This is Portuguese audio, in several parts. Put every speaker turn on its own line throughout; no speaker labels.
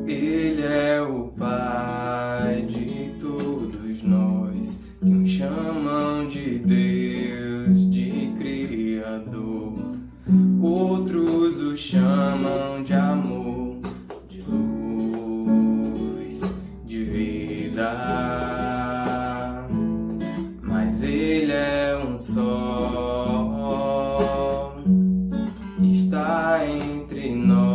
Ele é o Pai de todos nós, que uns chamam de Deus, de Criador, outros o chamam de amor, de luz, de vida. Mas Ele é um só, está entre nós.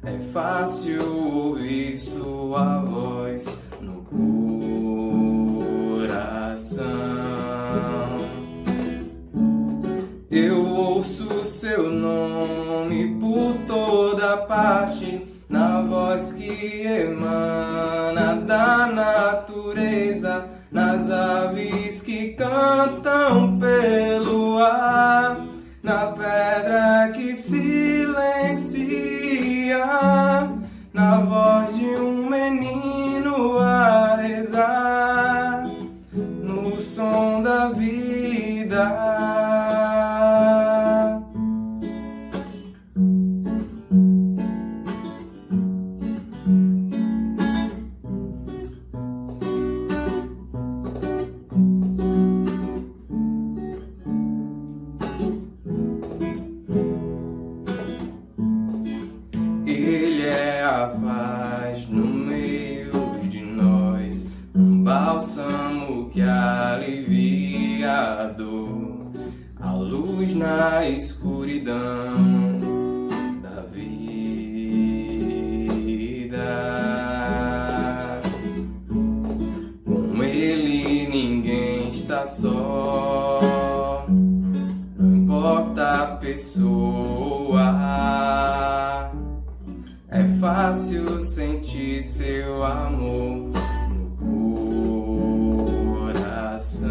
É fácil ouvir sua voz no coração. Eu ouço seu nome por toda parte, na voz que emana da natureza, nas aves que cantam pelo ar, na pedra que silencia, na voz de um menino a rezar, no som da vida. Ele é a paz no meio de nós, um bálsamo que alivia a dor, a luz na escuridão da vida. Com Ele ninguém está só, não importa a pessoa. É fácil sentir seu amor no coração.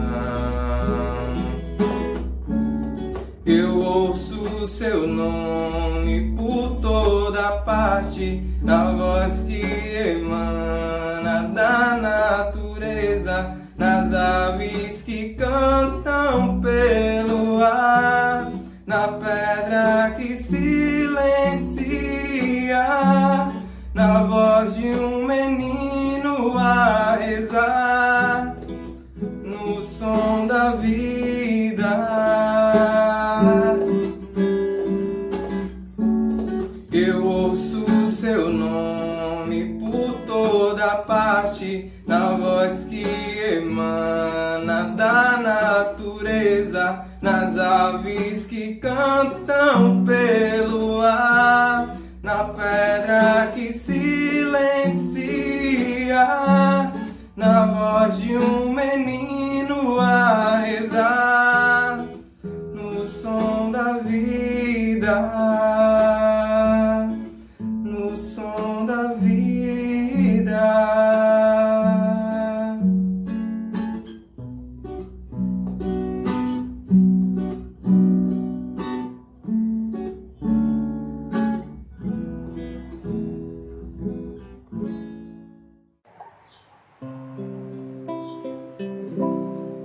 Eu ouço seu nome por toda parte, na voz que emana da natureza, nas aves que cantam pelo ar, na pedra que silencia, na voz de um menino a rezar, no som da vida. Eu ouço seu nome por toda parte, na voz que emana da natureza, nas aves que cantam pelo ar, na pedra que silencia, na voz de um menino a rezar, no som da vida, no som da vida.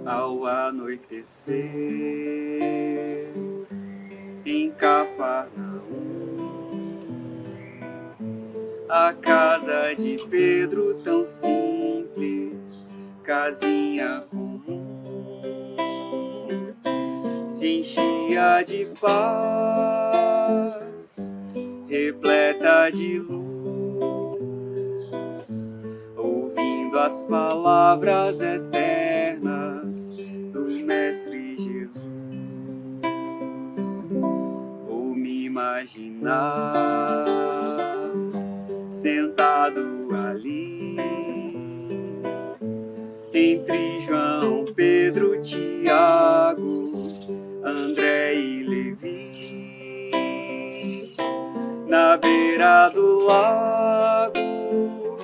Ao anoitecer, em Cafarnaum, a casa de Pedro tão simples, casinha comum, se enchia de paz, repleta de luz, ouvindo as palavras eternas do Mestre Jesus. Vou me imaginar sentado ali, entre João, Pedro, Tiago, André e Levi, na beira do lago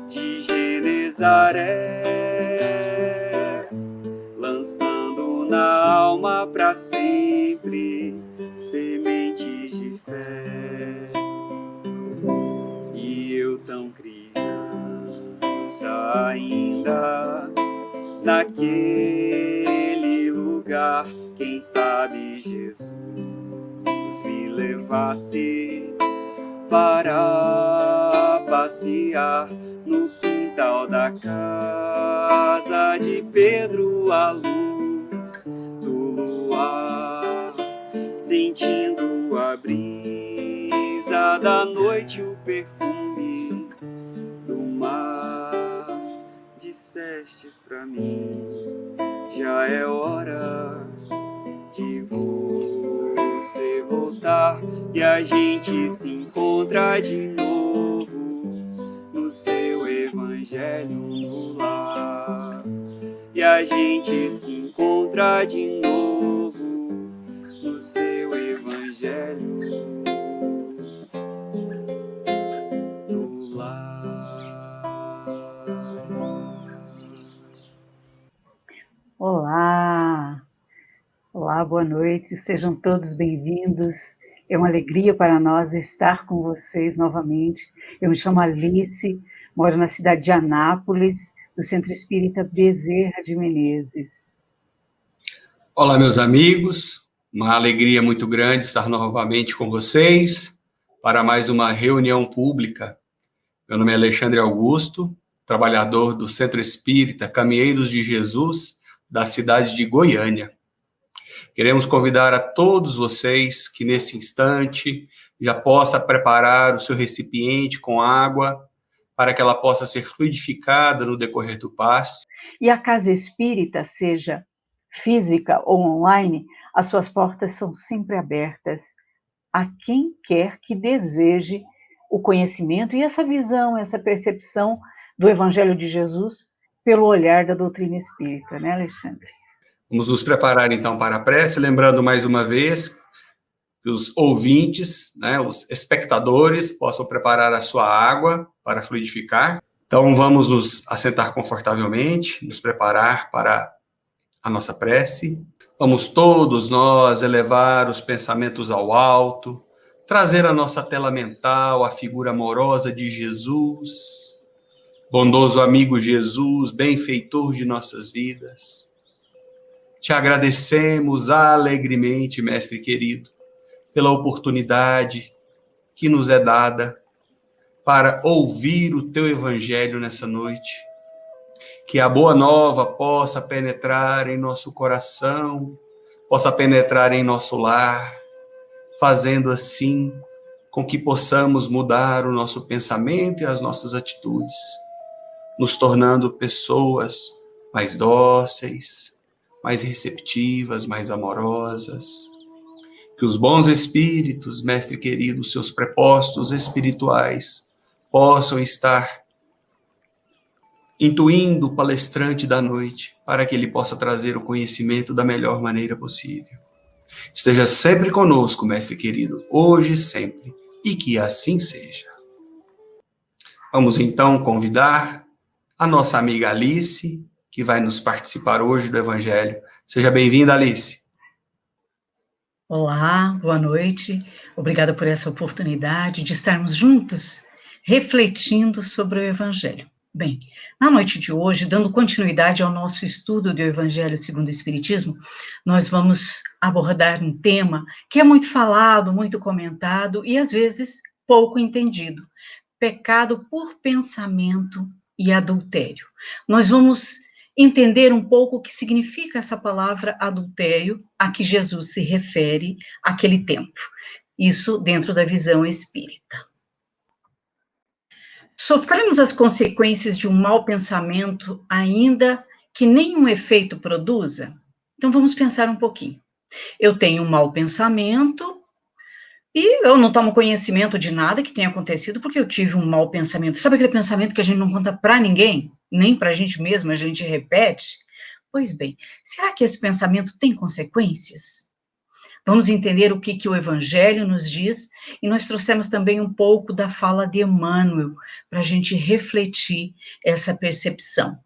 de Genezaré, lançando na alma pra sempre sementes de fé. E eu tão criança ainda, naquele Jesus me levasse para passear no quintal da casa de Pedro à luz do luar, sentindo a brisa da noite, o perfume do mar. Dissestes pra mim, já é hora de você voltar e a gente se encontra de novo no seu evangelho no lar. E a gente se encontra de novo no seu evangelho no lar.
Olá! Olá, boa noite, sejam todos bem-vindos. É uma alegria para nós estar com vocês novamente. Eu me chamo Alice, moro na cidade de Anápolis, do Centro Espírita Bezerra de Menezes.
Olá, meus amigos, uma alegria muito grande estar novamente com vocês para mais uma reunião pública. Meu nome é Alexandre Augusto, trabalhador do Centro Espírita Caminheiros de Jesus, da cidade de Goiânia. Queremos convidar a todos vocês que nesse instante já possa preparar o seu recipiente com água para que ela possa ser fluidificada no decorrer do passe.
E a Casa Espírita, seja física ou online, as suas portas são sempre abertas a quem quer que deseje o conhecimento e essa visão, essa percepção do Evangelho de Jesus pelo olhar da doutrina espírita, né, Alexandre?
Vamos nos preparar, então, para a prece, lembrando mais uma vez que os ouvintes, né, os espectadores, possam preparar a sua água para fluidificar. Então, vamos nos assentar confortavelmente, nos preparar para a nossa prece. Vamos todos nós elevar os pensamentos ao alto, trazer à nossa tela mental a figura amorosa de Jesus, bondoso amigo Jesus, benfeitor de nossas vidas. Te agradecemos alegremente, Mestre querido, pela oportunidade que nos é dada para ouvir o Teu Evangelho nessa noite. Que a boa nova possa penetrar em nosso coração, possa penetrar em nosso lar, fazendo assim com que possamos mudar o nosso pensamento e as nossas atitudes, nos tornando pessoas mais dóceis, mais receptivas, mais amorosas. Que os bons espíritos, Mestre querido, seus prepostos espirituais, possam estar intuindo o palestrante da noite, para que ele possa trazer o conhecimento da melhor maneira possível. Esteja sempre conosco, Mestre querido, hoje e sempre, e que assim seja. Vamos então convidar a nossa amiga Alice, que vai nos participar hoje do Evangelho. Seja bem-vinda, Alice.
Olá, boa noite. Obrigada por essa oportunidade de estarmos juntos, refletindo sobre o Evangelho. Bem, na noite de hoje, dando continuidade ao nosso estudo do Evangelho segundo o Espiritismo, nós vamos abordar um tema que é muito falado, muito comentado e, às vezes, pouco entendido: pecado por pensamento e adultério. Nós vamos entender um pouco o que significa essa palavra adultério a que Jesus se refere àquele tempo. Isso dentro da visão espírita. Sofremos as consequências de um mau pensamento, ainda que nenhum efeito produza? Então vamos pensar um pouquinho. Eu tenho um mau pensamento e eu não tomo conhecimento de nada que tenha acontecido porque eu tive um mau pensamento. Sabe aquele pensamento que a gente não conta para ninguém? Nem para a gente mesmo, a gente repete? Pois bem, será que esse pensamento tem consequências? Vamos entender o que o Evangelho nos diz, e nós trouxemos também um pouco da fala de Emmanuel, para a gente refletir essa percepção.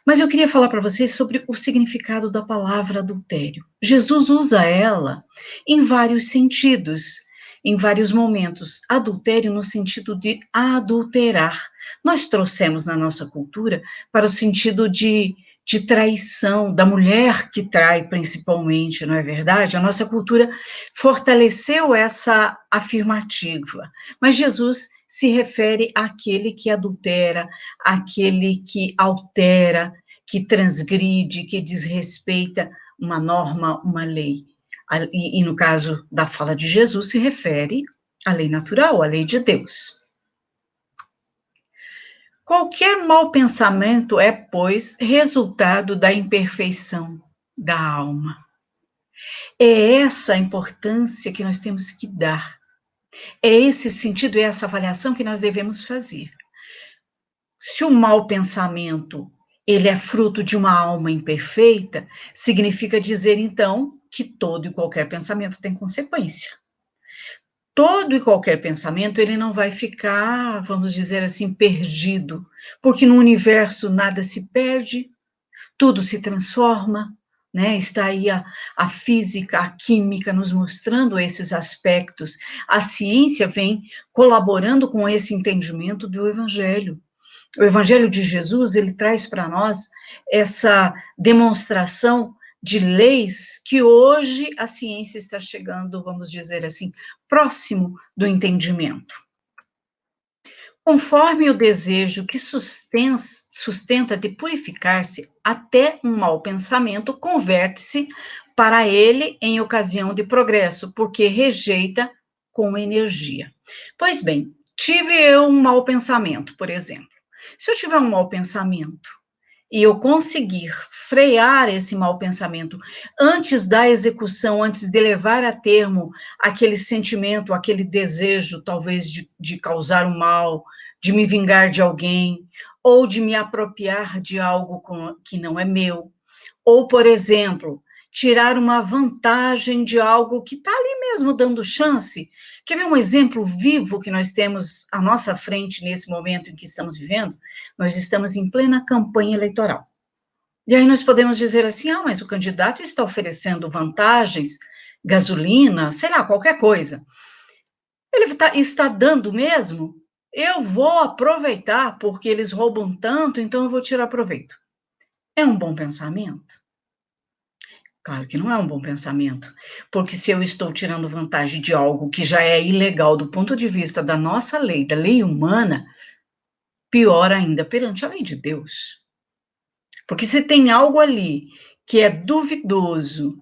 Mas eu queria falar para vocês sobre o significado da palavra adultério. Jesus usa ela em vários sentidos, em vários momentos. Adultério no sentido de adulterar. Nós trouxemos na nossa cultura para o sentido de de traição, da mulher que trai principalmente, não é verdade? A nossa cultura fortaleceu essa afirmativa, mas Jesus se refere àquele que adultera, àquele que altera, que transgride, que desrespeita uma norma, uma lei. E no caso da fala de Jesus, se refere à lei natural, à lei de Deus. Qualquer mau pensamento é, pois, resultado da imperfeição da alma. É essa a importância que nós temos que dar. É esse sentido e essa avaliação que nós devemos fazer. Se o mau pensamento ele é fruto de uma alma imperfeita, significa dizer, então, que todo e qualquer pensamento tem consequência. Todo e qualquer pensamento, ele não vai ficar, vamos dizer assim, perdido, porque no universo nada se perde, tudo se transforma, né? Está aí a física, a química nos mostrando esses aspectos. A ciência vem colaborando com esse entendimento do Evangelho. O Evangelho de Jesus, ele traz para nós essa demonstração de leis que hoje a ciência está chegando, vamos dizer assim, próximo do entendimento. Conforme o desejo que sustenta de purificar-se, até um mau pensamento converte-se para ele em ocasião de progresso, porque rejeita com energia. Pois bem, tive eu um mau pensamento, por exemplo. Se eu tiver um mau pensamento e eu conseguir frear esse mau pensamento antes da execução, antes de levar a termo aquele sentimento, aquele desejo, talvez, de causar o mal, de me vingar de alguém, ou de me apropriar de algo que não é meu, ou, por exemplo, tirar uma vantagem de algo que está ali mesmo dando chance. Quer ver um exemplo vivo que nós temos à nossa frente nesse momento em que estamos vivendo? Nós estamos em plena campanha eleitoral. E aí nós podemos dizer assim, mas o candidato está oferecendo vantagens, gasolina, sei lá, qualquer coisa. Ele está dando mesmo? Eu vou aproveitar, porque eles roubam tanto, então eu vou tirar proveito. É um bom pensamento? Claro que não é um bom pensamento, porque se eu estou tirando vantagem de algo que já é ilegal do ponto de vista da nossa lei, da lei humana, pior ainda perante a lei de Deus. Porque se tem algo ali que é duvidoso,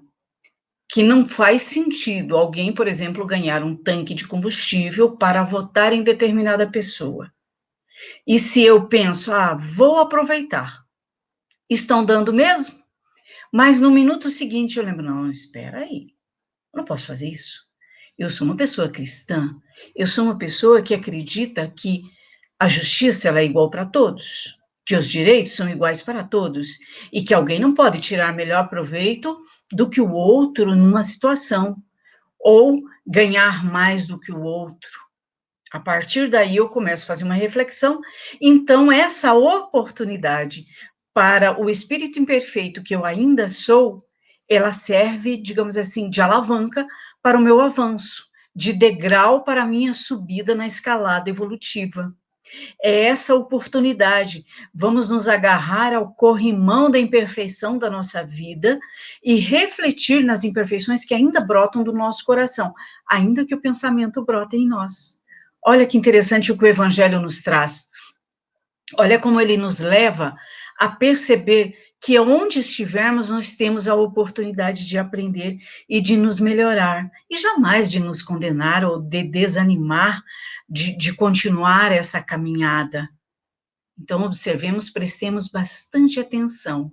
que não faz sentido alguém, por exemplo, ganhar um tanque de combustível para votar em determinada pessoa. E se eu penso, vou aproveitar, estão dando mesmo? Mas no minuto seguinte eu lembro, não, espera aí, eu não posso fazer isso. Eu sou uma pessoa cristã, eu sou uma pessoa que acredita que a justiça ela é igual para todos, que os direitos são iguais para todos, e que alguém não pode tirar melhor proveito do que o outro numa situação, ou ganhar mais do que o outro. A partir daí eu começo a fazer uma reflexão, então essa oportunidade para o espírito imperfeito que eu ainda sou, ela serve, digamos assim, de alavanca para o meu avanço, de degrau para a minha subida na escalada evolutiva. É essa oportunidade. Vamos nos agarrar ao corrimão da imperfeição da nossa vida e refletir nas imperfeições que ainda brotam do nosso coração, ainda que o pensamento brote em nós. Olha que interessante o que o Evangelho nos traz. Olha como ele nos leva a perceber que onde estivermos, nós temos a oportunidade de aprender e de nos melhorar, e jamais de nos condenar ou de desanimar de continuar essa caminhada. Então, observemos, prestemos bastante atenção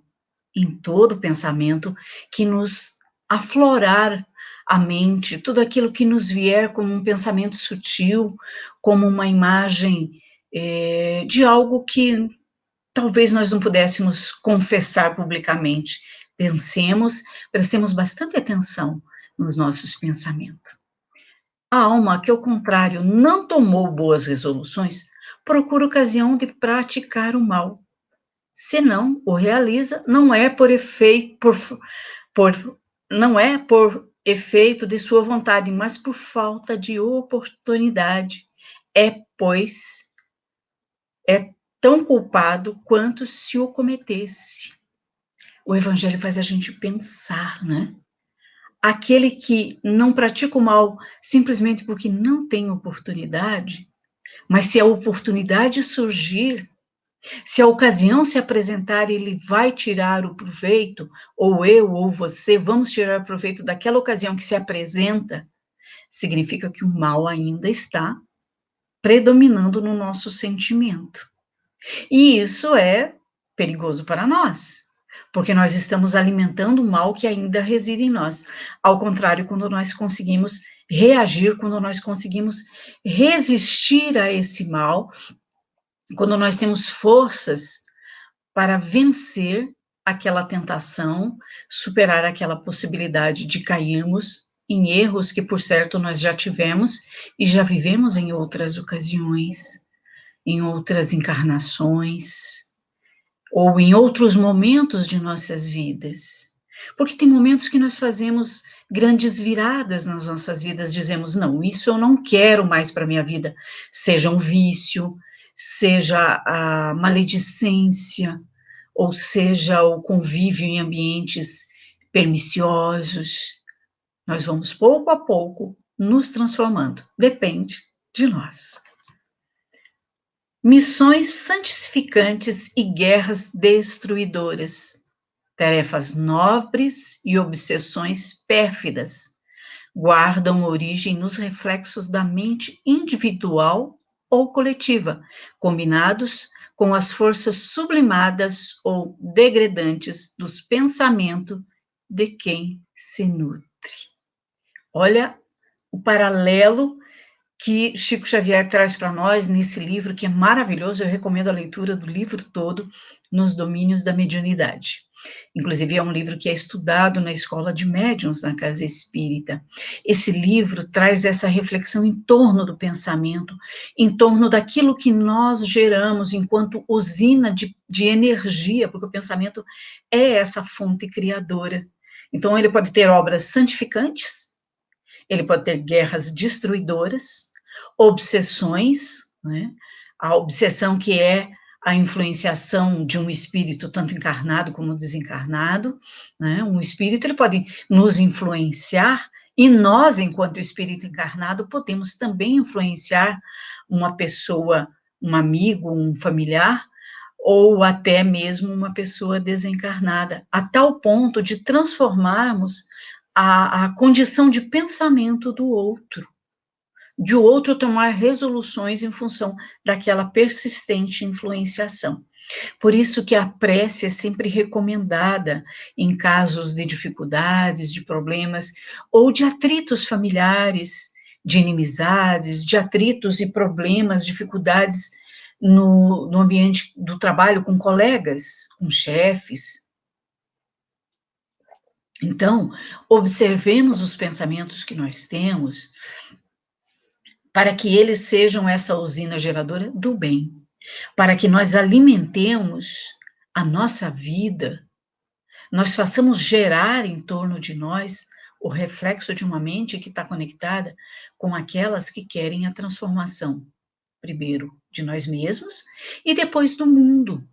em todo pensamento que nos aflorar a mente, tudo aquilo que nos vier como um pensamento sutil, como uma imagem de algo que talvez nós não pudéssemos confessar publicamente. Pensemos, prestemos bastante atenção nos nossos pensamentos. A alma que, ao contrário, não tomou boas resoluções, procura ocasião de praticar o mal. Se não o realiza, não é por efeito de sua vontade, mas por falta de oportunidade. Pois, é tão culpado quanto se o cometesse. O Evangelho faz a gente pensar, né? Aquele que não pratica o mal simplesmente porque não tem oportunidade, mas se a oportunidade surgir, se a ocasião se apresentar, ele vai tirar o proveito, ou eu, ou você, vamos tirar o proveito daquela ocasião que se apresenta, significa que o mal ainda está predominando no nosso sentimento. E isso é perigoso para nós, porque nós estamos alimentando o mal que ainda reside em nós. Ao contrário, quando nós conseguimos reagir, quando nós conseguimos resistir a esse mal, quando nós temos forças para vencer aquela tentação, superar aquela possibilidade de cairmos em erros que, por certo, nós já tivemos e já vivemos em outras ocasiões, em outras encarnações, ou em outros momentos de nossas vidas. Porque tem momentos que nós fazemos grandes viradas nas nossas vidas, dizemos, não, isso eu não quero mais para a minha vida, seja um vício, seja a maledicência, ou seja o convívio em ambientes perniciosos. Nós vamos pouco a pouco nos transformando, depende de nós. Missões santificantes e guerras destruidoras, tarefas nobres e obsessões pérfidas, guardam origem nos reflexos da mente individual ou coletiva, combinados com as forças sublimadas ou degradantes dos pensamentos de quem se nutre. Olha o paralelo que Chico Xavier traz para nós nesse livro, que é maravilhoso, eu recomendo a leitura do livro todo, Nos Domínios da Mediunidade. Inclusive, é um livro que é estudado na Escola de Médiuns, na Casa Espírita. Esse livro traz essa reflexão em torno do pensamento, em torno daquilo que nós geramos enquanto usina de energia, porque o pensamento é essa fonte criadora. Então, ele pode ter obras santificantes, ele pode ter guerras destruidoras, obsessões, né? A obsessão que é a influenciação de um espírito tanto encarnado como desencarnado, né? Um espírito, ele pode nos influenciar, e nós, enquanto espírito encarnado, podemos também influenciar uma pessoa, um amigo, um familiar, ou até mesmo uma pessoa desencarnada, a tal ponto de transformarmos a condição de pensamento do outro, de o outro tomar resoluções em função daquela persistente influenciação. Por isso que a prece é sempre recomendada em casos de dificuldades, de problemas, ou de atritos familiares, de inimizades, de atritos e problemas, dificuldades no ambiente do trabalho com colegas, com chefes. Então, observemos os pensamentos que nós temos, para que eles sejam essa usina geradora do bem, para que nós alimentemos a nossa vida, nós façamos gerar em torno de nós o reflexo de uma mente que está conectada com aquelas que querem a transformação, primeiro de nós mesmos e depois do mundo.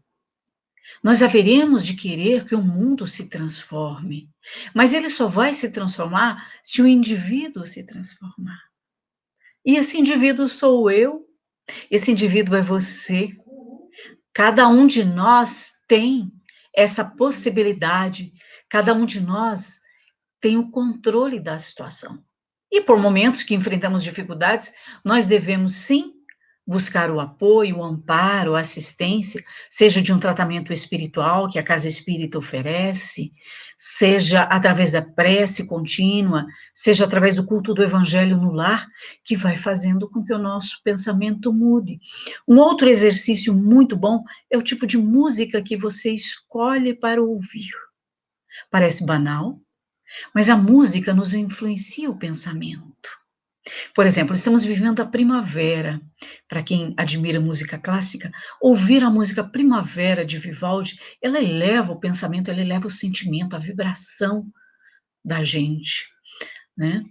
Nós haveremos de querer que o mundo se transforme, mas ele só vai se transformar se o indivíduo se transformar. E esse indivíduo sou eu, esse indivíduo é você. Cada um de nós tem essa possibilidade, cada um de nós tem o controle da situação. E por momentos que enfrentamos dificuldades, nós devemos sim buscar o apoio, o amparo, a assistência, seja de um tratamento espiritual que a Casa Espírita oferece, seja através da prece contínua, seja através do culto do Evangelho no lar, que vai fazendo com que o nosso pensamento mude. Um outro exercício muito bom é o tipo de música que você escolhe para ouvir. Parece banal, mas a música nos influencia o pensamento. Por exemplo, estamos vivendo a primavera. Para quem admira música clássica, ouvir a música Primavera de Vivaldi, ela eleva o pensamento, ela eleva o sentimento, a vibração da gente, né?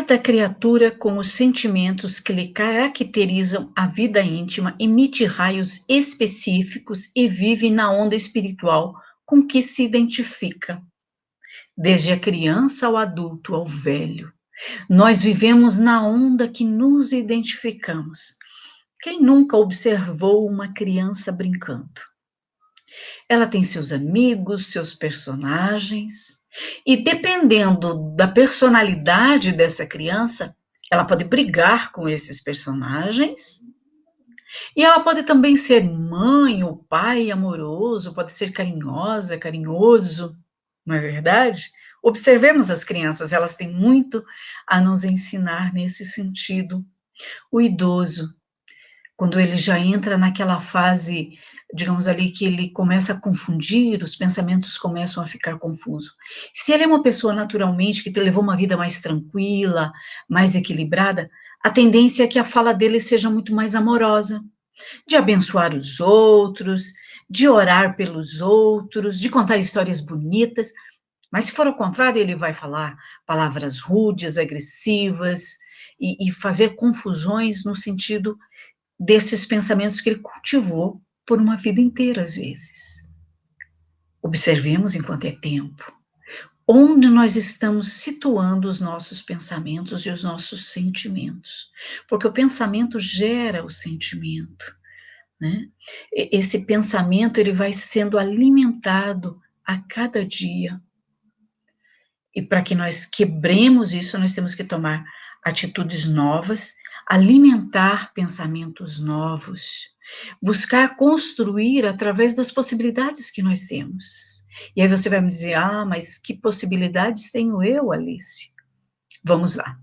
Cada criatura, com os sentimentos que lhe caracterizam a vida íntima, emite raios específicos e vive na onda espiritual com que se identifica. Desde a criança ao adulto, ao velho, nós vivemos na onda que nos identificamos. Quem nunca observou uma criança brincando? Ela tem seus amigos, seus personagens, e dependendo da personalidade dessa criança, ela pode brigar com esses personagens, e ela pode também ser mãe ou pai amoroso, pode ser carinhosa, carinhoso, não é verdade? Observemos as crianças, elas têm muito a nos ensinar nesse sentido. O idoso, quando ele já entra naquela fase, digamos ali, que ele começa a confundir, os pensamentos começam a ficar confusos. Se ele é uma pessoa naturalmente que levou uma vida mais tranquila, mais equilibrada, a tendência é que a fala dele seja muito mais amorosa, de abençoar os outros, de orar pelos outros, de contar histórias bonitas. Mas se for ao contrário, ele vai falar palavras rudes, agressivas, e fazer confusões no sentido desses pensamentos que ele cultivou por uma vida inteira, às vezes. Observemos enquanto é tempo, onde nós estamos situando os nossos pensamentos e os nossos sentimentos, porque o pensamento gera o sentimento, né? Esse pensamento, ele vai sendo alimentado a cada dia, e para que nós quebremos isso, nós temos que tomar atitudes novas, alimentar pensamentos novos, buscar construir através das possibilidades que nós temos. E aí você vai me dizer, mas que possibilidades tenho eu, Alice? Vamos lá.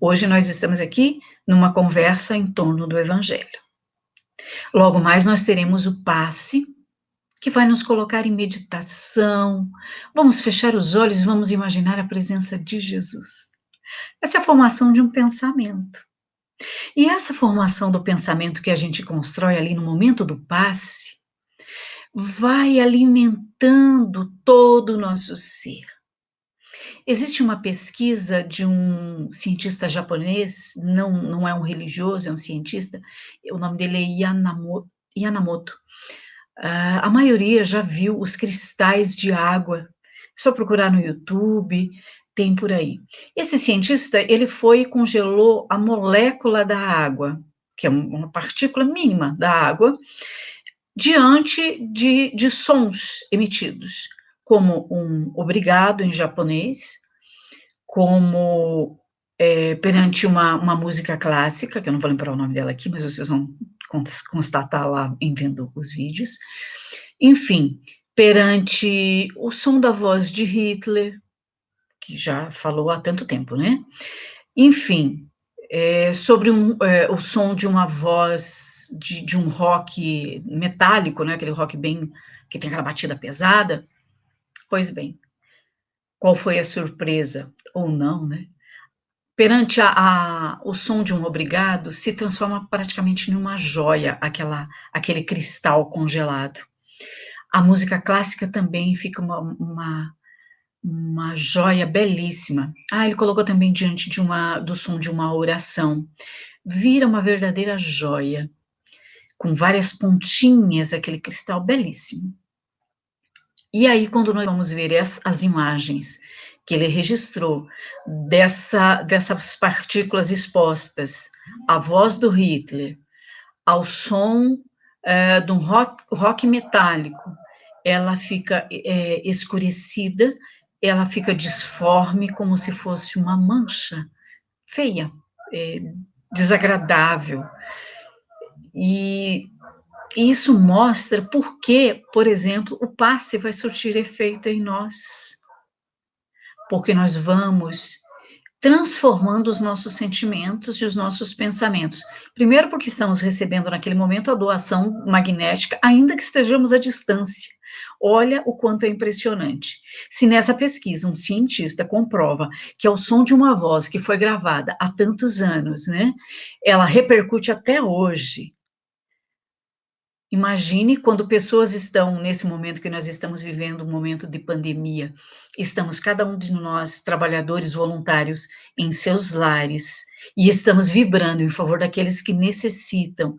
Hoje nós estamos aqui numa conversa em torno do Evangelho. Logo mais nós teremos o passe, que vai nos colocar em meditação. Vamos fechar os olhos, vamos imaginar a presença de Jesus. Essa é a formação de um pensamento. E essa formação do pensamento que a gente constrói ali no momento do passe, vai alimentando todo o nosso ser. Existe uma pesquisa de um cientista japonês, não é um religioso, é um cientista, o nome dele é Yamamoto. A maioria já viu os cristais de água, é só procurar no YouTube, tem por aí. Esse cientista, ele foi e congelou a molécula da água, que é uma partícula mínima da água, diante de sons emitidos, como um obrigado em japonês, como perante uma música clássica, que eu não vou lembrar o nome dela aqui, mas vocês vão constatar lá em vendo os vídeos. Enfim, perante o som da voz de Hitler, que já falou há tanto tempo, né? Enfim, sobre o som de uma voz de um rock metálico, né? Aquele rock bem, que tem aquela batida pesada. Pois bem, qual foi a surpresa? Ou não, né? Perante o som de um obrigado, se transforma praticamente em uma joia, aquele cristal congelado. A música clássica também fica uma joia belíssima. Ele colocou também diante do som de uma oração. Vira uma verdadeira joia, com várias pontinhas, aquele cristal belíssimo. E aí, quando nós vamos ver as imagens que ele registrou dessas partículas expostas, à voz do Hitler, ao som de um rock metálico, ela fica escurecida, ela fica disforme, como se fosse uma mancha feia, desagradável. E isso mostra por que, por exemplo, o passe vai surtir efeito em nós. Porque nós vamos transformando os nossos sentimentos e os nossos pensamentos. Primeiro porque estamos recebendo naquele momento a doação magnética, ainda que estejamos à distância. Olha o quanto é impressionante. Se nessa pesquisa um cientista comprova que é o som de uma voz que foi gravada há tantos anos, né, ela repercute até hoje, Imagine quando pessoas estão, nesse momento que nós estamos vivendo, um momento de pandemia, estamos cada um de nós, trabalhadores voluntários, em seus lares, e estamos vibrando em favor daqueles que necessitam,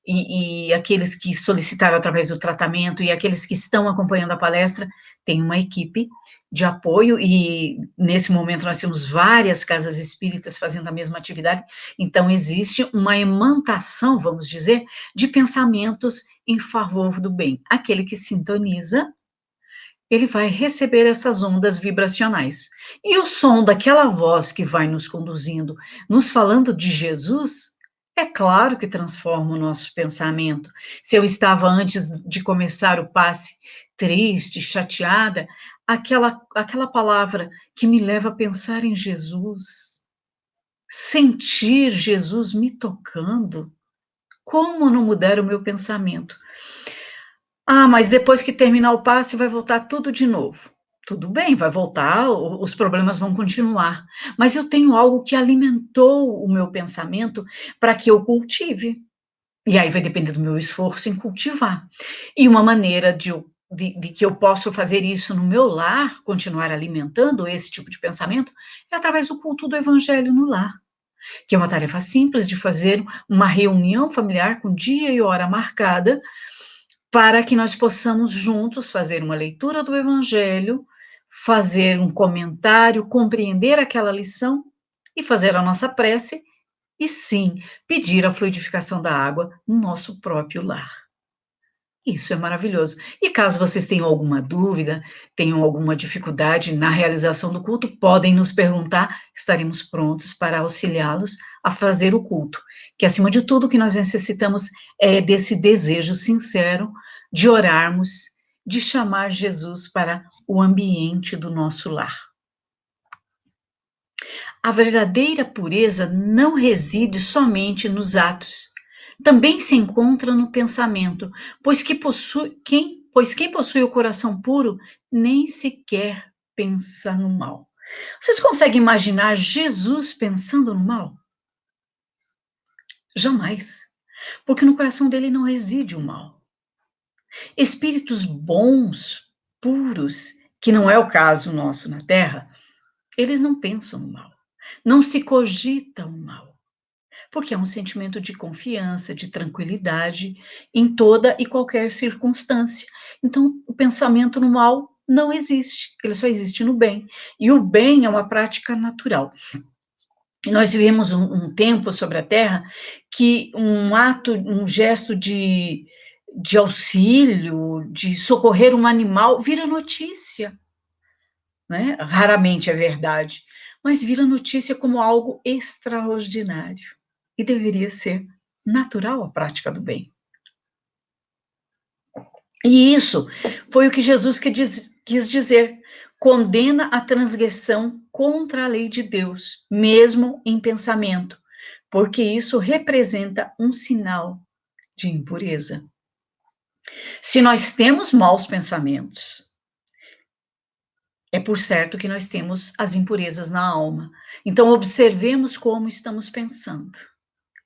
e aqueles que solicitaram através do tratamento, e aqueles que estão acompanhando a palestra, tem uma equipe de apoio, e nesse momento nós temos várias casas espíritas fazendo a mesma atividade, então existe uma imantação, vamos dizer, de pensamentos em favor do bem. Aquele que sintoniza, ele vai receber essas ondas vibracionais. E o som daquela voz que vai nos conduzindo, nos falando de Jesus, é claro que transforma o nosso pensamento. Se eu estava antes de começar o passe triste, chateada, aquela palavra que me leva a pensar em Jesus, sentir Jesus me tocando, como não mudar o meu pensamento? Ah, mas depois que terminar o passe vai voltar tudo de novo. Tudo bem, vai voltar, os problemas vão continuar, mas eu tenho algo que alimentou o meu pensamento para que eu cultive. E aí vai depender do meu esforço em cultivar. E uma maneira de que eu possa fazer isso no meu lar, continuar alimentando esse tipo de pensamento, é através do culto do evangelho no lar, que é uma tarefa simples de fazer uma reunião familiar com dia e hora marcada, para que nós possamos juntos fazer uma leitura do evangelho, fazer um comentário, compreender aquela lição e fazer a nossa prece, e sim, pedir a fluidificação da água no nosso próprio lar. Isso é maravilhoso. E caso vocês tenham alguma dúvida, tenham alguma dificuldade na realização do culto, podem nos perguntar, estaremos prontos para auxiliá-los a fazer o culto. Que, acima de tudo, o que nós necessitamos é desse desejo sincero de orarmos, de chamar Jesus para o ambiente do nosso lar. A verdadeira pureza não reside somente nos atos, também se encontra no pensamento, pois quem possui o coração puro nem sequer pensa no mal. Vocês conseguem imaginar Jesus pensando no mal? Jamais, porque no coração dele não reside o mal. Espíritos bons, puros, que não é o caso nosso na Terra, eles não pensam no mal, não se cogita o mal, porque é um sentimento de confiança, de tranquilidade em toda e qualquer circunstância. Então, o pensamento no mal não existe, ele só existe no bem. E o bem é uma prática natural. Nós vivemos um tempo sobre a Terra que um ato, um gesto de auxílio, de socorrer um animal, vira notícia, né? Raramente é verdade, mas vira notícia como algo extraordinário. E deveria ser natural a prática do bem. E isso foi o que Jesus quis dizer. Condena a transgressão contra a lei de Deus, mesmo em pensamento, porque isso representa um sinal de impureza. Se nós temos maus pensamentos, é por certo que nós temos as impurezas na alma. Então, observemos como estamos pensando.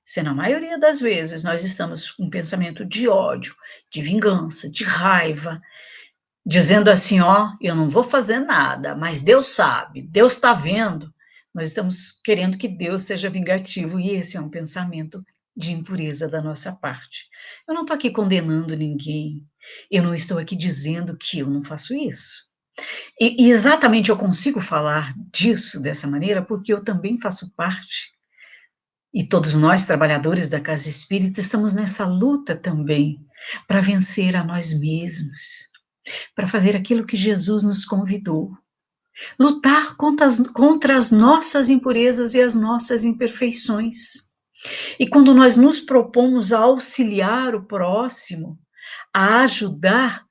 Se na maioria das vezes nós estamos com um pensamento de ódio, de vingança, de raiva, dizendo assim, ó, eu não vou fazer nada, mas Deus sabe, Deus está vendo, nós estamos querendo que Deus seja vingativo, e esse é um pensamento de impureza da nossa parte. Eu não estou aqui condenando ninguém, eu não estou aqui dizendo que eu não faço isso. E exatamente eu consigo falar disso dessa maneira porque eu também faço parte. E todos nós, trabalhadores da Casa Espírita, estamos nessa luta também, para vencer a nós mesmos, para fazer aquilo que Jesus nos convidou. Lutar contra as nossas impurezas e as nossas imperfeições. E quando nós nos propomos a auxiliar o próximo, a ajudar,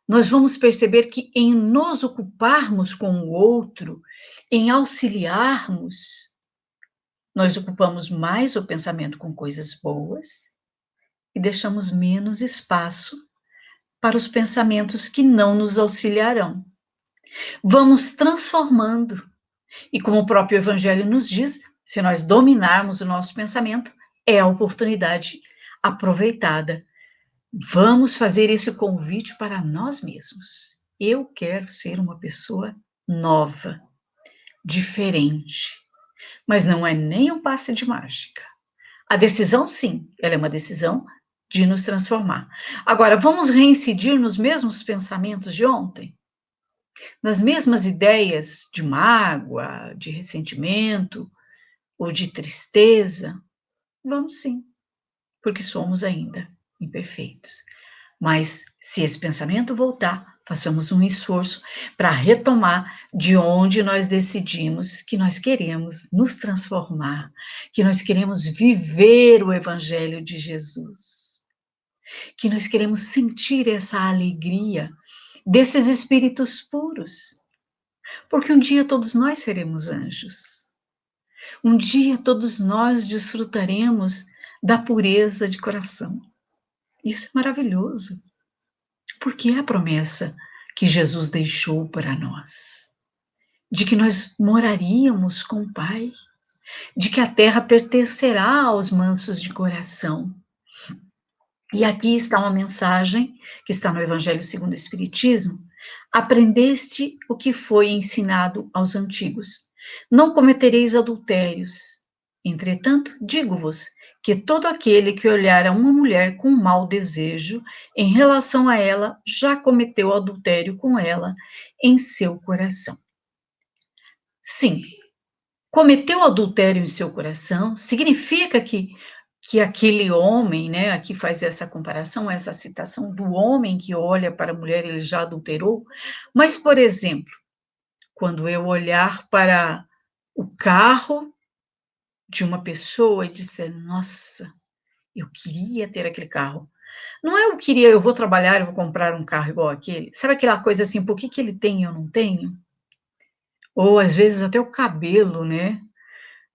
nós vamos perceber que em nos ocuparmos com o outro, em auxiliarmos, nós ocupamos mais o pensamento com coisas boas e deixamos menos espaço para os pensamentos que não nos auxiliarão. Vamos transformando. E como o próprio Evangelho nos diz, se nós dominarmos o nosso pensamento, é a oportunidade aproveitada Vamos fazer esse convite para nós mesmos. Eu quero ser uma pessoa nova, diferente, mas não é nem um passe de mágica. A decisão, sim, ela é uma decisão de nos transformar. Agora, vamos reincidir nos mesmos pensamentos de ontem? Nas mesmas ideias de mágoa, de ressentimento ou de tristeza? Vamos sim, porque somos ainda imperfeitos. Mas se esse pensamento voltar, façamos um esforço para retomar de onde nós decidimos que nós queremos nos transformar, que nós queremos viver o Evangelho de Jesus, que nós queremos sentir essa alegria desses espíritos puros, porque um dia todos nós seremos anjos. Um dia todos nós desfrutaremos da pureza de coração. Isso é maravilhoso, porque é a promessa que Jesus deixou para nós, de que nós moraríamos com o Pai, de que a terra pertencerá aos mansos de coração. E aqui está uma mensagem que está no Evangelho segundo o Espiritismo. Aprendeste o que foi ensinado aos antigos. Não cometereis adultérios. Entretanto, digo-vos que todo aquele que olhar a uma mulher com mau desejo em relação a ela, já cometeu adultério com ela em seu coração. Sim, cometeu adultério em seu coração significa que aquele homem, né, aqui faz essa comparação, essa citação do homem que olha para a mulher, ele já adulterou, mas, por exemplo, quando eu olhar para o carro de uma pessoa e disser, nossa, eu queria ter aquele carro. Não é eu queria, eu vou trabalhar, eu vou comprar um carro igual aquele. Sabe aquela coisa assim, por que ele tem e eu não tenho? Ou, às vezes, até o cabelo, né?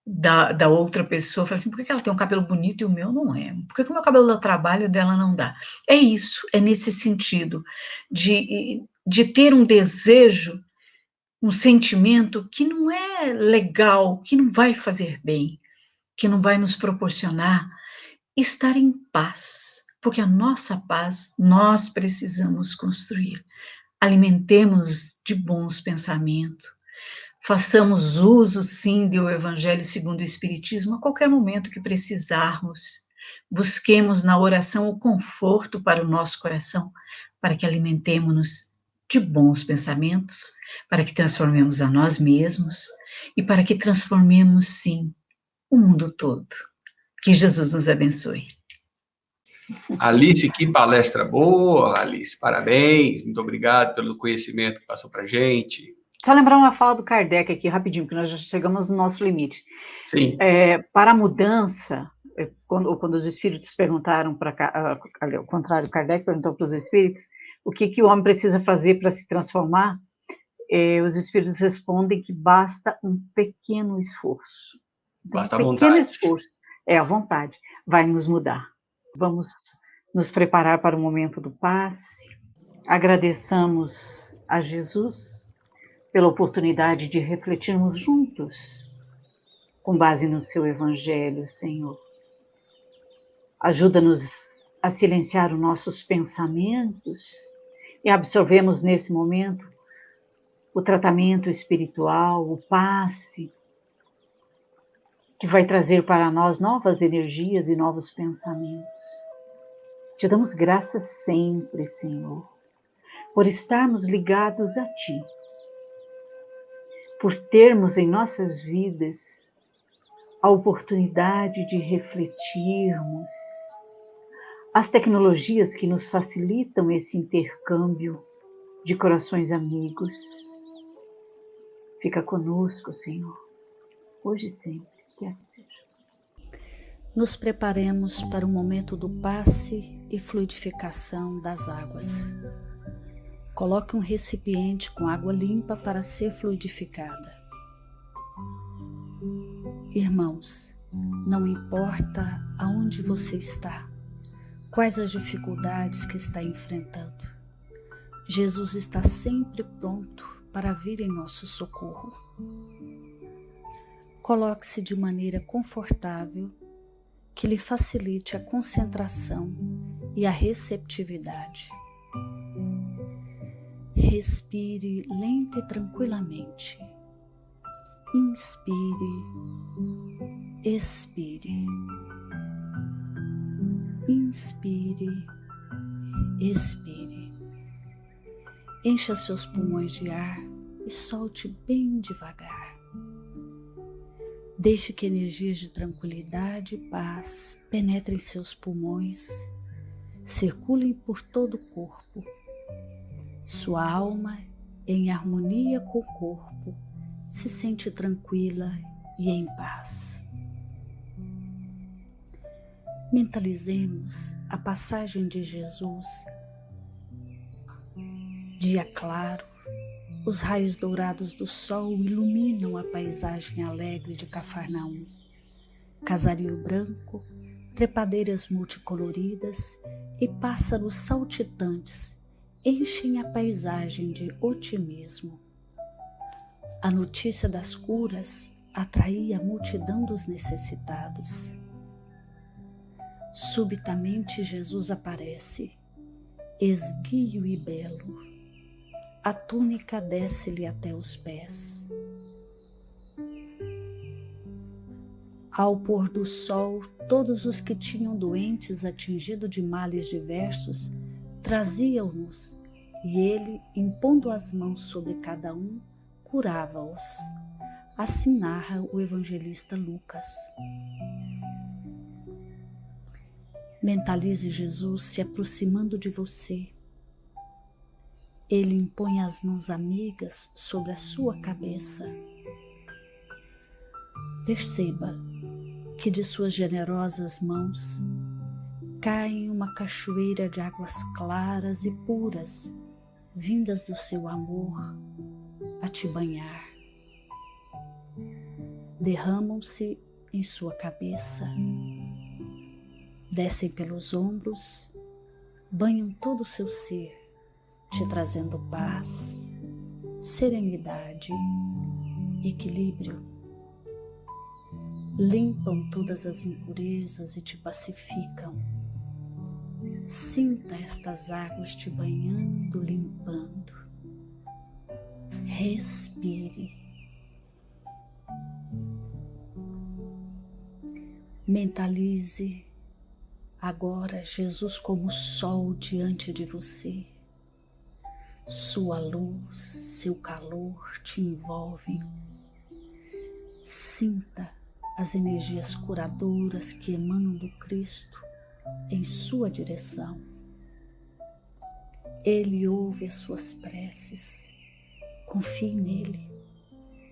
Da outra pessoa, fala assim, por que ela tem um cabelo bonito e o meu não é? Por que o meu cabelo dá trabalho e o dela não dá? É isso, é nesse sentido, de ter um desejo, um sentimento que não é legal, que não vai fazer bem, que não vai nos proporcionar estar em paz, porque a nossa paz nós precisamos construir. Alimentemos de bons pensamentos, façamos uso, sim, do Evangelho segundo o Espiritismo a qualquer momento que precisarmos. Busquemos na oração o conforto para o nosso coração, para que alimentemos-nos de bons pensamentos, para que transformemos a nós mesmos e para que transformemos, sim, o mundo todo. Que Jesus nos abençoe.
Alice, que palestra boa, Alice, parabéns, muito obrigado pelo conhecimento que passou para a gente.
Só lembrar uma fala do Kardec aqui, rapidinho, porque nós já chegamos no nosso limite.
Sim.
Para a mudança, quando os espíritos perguntaram ao contrário, Kardec perguntou para os espíritos o que o homem precisa fazer para se transformar, os espíritos respondem que basta um pequeno esforço. Então,
Basta
um
a
pequeno
vontade.
esforço, a vontade, vai nos mudar. Vamos nos preparar para o momento do passe. Agradeçamos a Jesus pela oportunidade de refletirmos juntos, com base no seu Evangelho, Senhor. Ajuda-nos a silenciar os nossos pensamentos e absorvemos nesse momento o tratamento espiritual, o passe, que vai trazer para nós novas energias e novos pensamentos. Te damos graças sempre, Senhor, por estarmos ligados a Ti, por termos em nossas vidas a oportunidade de refletirmos, as tecnologias que nos facilitam esse intercâmbio de corações amigos. Fica conosco, Senhor, hoje e sempre, que assim seja.
Nos preparemos para o momento do passe e fluidificação das águas. Coloque um recipiente com água limpa para ser fluidificada. Irmãos, não importa aonde você está, quais as dificuldades que está enfrentando, Jesus está sempre pronto para vir em nosso socorro. Coloque-se de maneira confortável, que lhe facilite a concentração e a receptividade. Respire lenta e tranquilamente. Inspire, expire. Inspire, expire. Encha seus pulmões de ar e solte bem devagar. Deixe que energias de tranquilidade e paz penetrem seus pulmões, circulem por todo o corpo. Sua alma, em harmonia com o corpo, se sente tranquila e em paz. Mentalizemos a passagem de Jesus. Dia claro, os raios dourados do sol iluminam a paisagem alegre de Cafarnaum. Casario branco, trepadeiras multicoloridas e pássaros saltitantes enchem a paisagem de otimismo. A notícia das curas atraía a multidão dos necessitados. Subitamente Jesus aparece, esguio e belo. A túnica desce-lhe até os pés. Ao pôr do sol, todos os que tinham doentes atingidos de males diversos traziam-nos, e ele, impondo as mãos sobre cada um, curava-os. Assim narra o evangelista Lucas. Mentalize Jesus se aproximando de você. Ele impõe as mãos amigas sobre a sua cabeça. Perceba que de suas generosas mãos cai uma cachoeira de águas claras e puras, vindas do seu amor a te banhar. Derramam-se em sua cabeça, descem pelos ombros, banham todo o seu ser, te trazendo paz, serenidade, equilíbrio. Limpam todas as impurezas e te pacificam. Sinta estas águas te banhando, limpando. Respire. Mentalize agora Jesus como sol diante de você. Sua luz, seu calor te envolvem. Sinta as energias curadoras que emanam do Cristo em sua direção. Ele ouve as suas preces. Confie nele.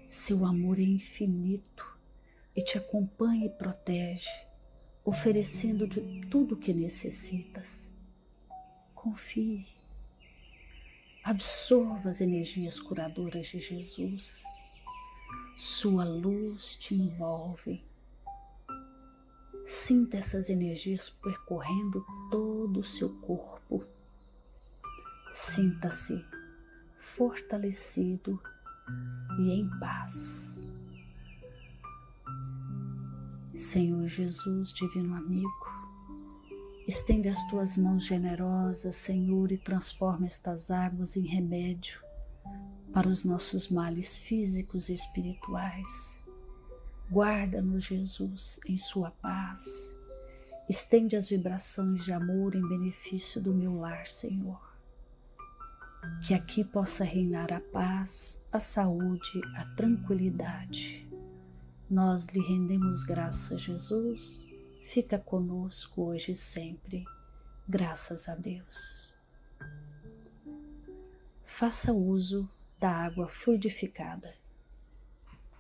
Seu amor é infinito e te acompanha e protege, oferecendo de tudo o que necessitas. Confie. Absorva as energias curadoras de Jesus. Sua luz te envolve. Sinta essas energias percorrendo todo o seu corpo. Sinta-se fortalecido e em paz. Senhor Jesus, divino amigo, estende as tuas mãos generosas, Senhor, e transforma estas águas em remédio para os nossos males físicos e espirituais. Guarda-nos, Jesus, em sua paz. Estende as vibrações de amor em benefício do meu lar, Senhor. Que aqui possa reinar a paz, a saúde, a tranquilidade. Nós lhe rendemos graças, Jesus. Fica conosco hoje e sempre. Graças a Deus. Faça uso da água fluidificada.